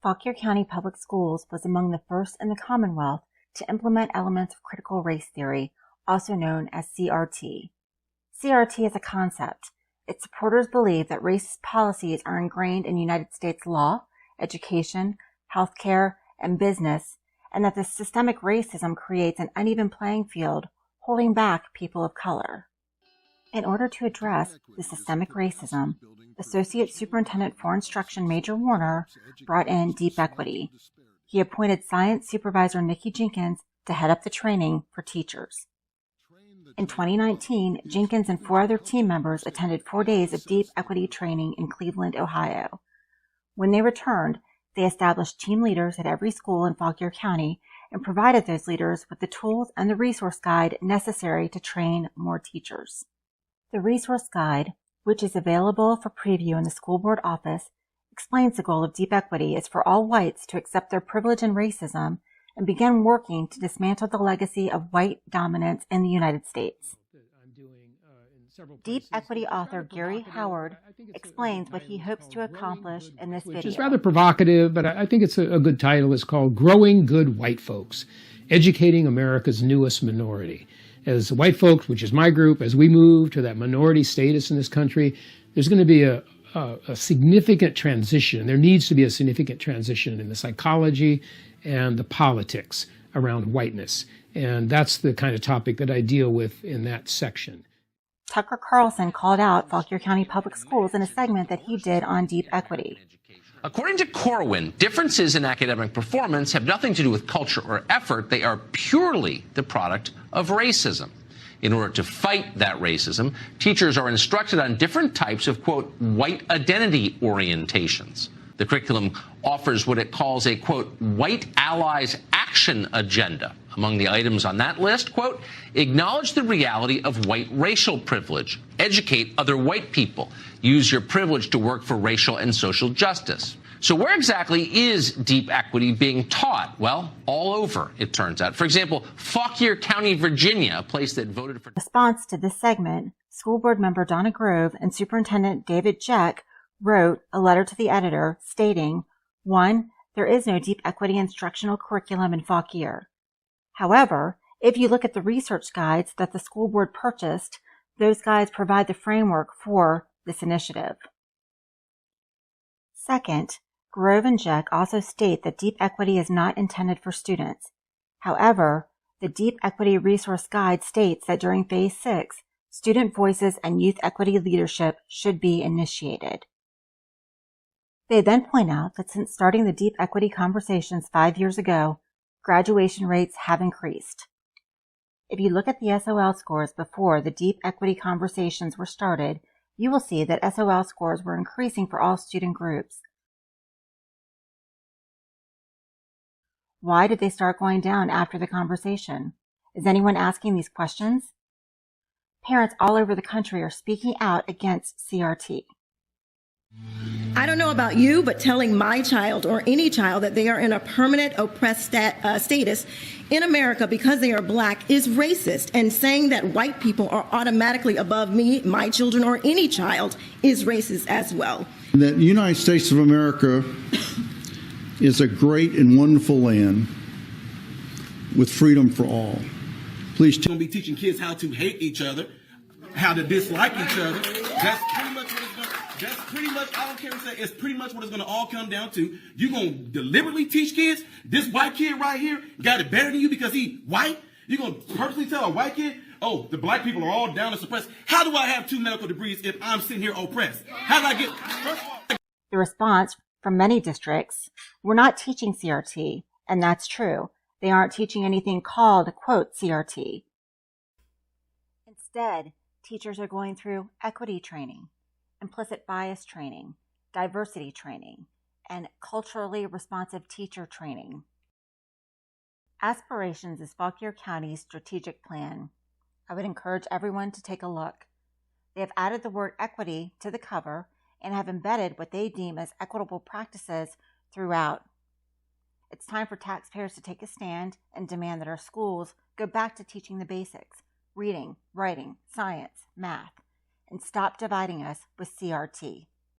Fauquier County Public Schools was among the first in the Commonwealth to implement elements of critical race theory, also known as CRT. CRT is a concept. Its supporters believe that racist policies are ingrained in United States law, education, healthcare, and business, and that this systemic racism creates an uneven playing field, holding back people of color. In order to address the systemic racism, Associate Superintendent for Instruction Major Warner brought in deep equity. He appointed Science Supervisor Nikki Jenkins to head up the training for teachers. In 2019, Jenkins and 4 other team members attended 4 days of deep equity training in Cleveland, Ohio. When they returned, they established team leaders at every school in Fauquier County and provided those leaders with the tools and the resource guide necessary to train more teachers. The resource guide, which is available for preview in the school board office, explains the goal of deep equity is for all whites to accept their privilege and racism and begin working to dismantle the legacy of white dominance in the United States. Deep equity author Gary Howard explains what he hopes to accomplish in this video. Which is rather provocative, but I think it's a good title. It's called Growing Good White Folks, Educating America's Newest Minority. As white folks, which is my group, as we move to that minority status in this country, there's going to be a significant transition. There needs to be a significant transition in the psychology and the politics around whiteness. And that's the kind of topic that I deal with in that section. Tucker Carlson called out Fauquier County Public Schools in a segment that he did on deep equity. According to Corwin, differences in academic performance have nothing to do with culture or effort. They are purely the product of racism. In order to fight that racism, teachers are instructed on different types of, quote, white identity orientations. The curriculum offers what it calls a, quote, white allies action agenda. Among the items on that list, quote, acknowledge the reality of white racial privilege, educate other white people, use your privilege to work for racial and social justice. So where exactly is deep equity being taught? Well, all over, it turns out. For example, Fauquier County, Virginia, a place that voted for... In response to this segment, school board member Donna Grove and Superintendent David Jeck wrote a letter to the editor stating, 1, there is no deep equity instructional curriculum in Fauquier. However, if you look at the research guides that the school board purchased, those guides provide the framework for this initiative. Second, Grove and Jeck also state that deep equity is not intended for students. However, the Deep Equity Resource Guide states that during Phase 6, student voices and youth equity leadership should be initiated. They then point out that since starting the deep equity conversations 5 years ago, graduation rates have increased. If you look at the SOL scores before the deep equity conversations were started, you will see that SOL scores were increasing for all student groups. Why did they start going down after the conversation? Is anyone asking these questions? Parents all over the country are speaking out against CRT. I don't know about you, but telling my child or any child that they are in a permanent oppressed status in America because they are black is racist, and saying that white people are automatically above me, my children, or any child is racist as well. That the United States of America is a great and wonderful land with freedom for all. Please We're going to be teaching kids how to hate each other, how to dislike each other. That's pretty much, I don't care what you say, it's pretty much what it's going to all come down to. You're going to deliberately teach kids, this white kid right here got it better than you because he white? You're going to purposely tell a white kid, oh, the black people are all down and suppressed. How do I have 2 medical degrees if I'm sitting here oppressed? How did I get, first of all... The response from many districts, we're not teaching CRT, and that's true. They aren't teaching anything called, quote, CRT. Instead, teachers are going through equity training, implicit bias training, diversity training, and culturally responsive teacher training. Aspirations is Fauquier County's strategic plan. I would encourage everyone to take a look. They have added the word equity to the cover and have embedded what they deem as equitable practices throughout. It's time for taxpayers to take a stand and demand that our schools go back to teaching the basics, reading, writing, science, math, and stop dividing us with CRT.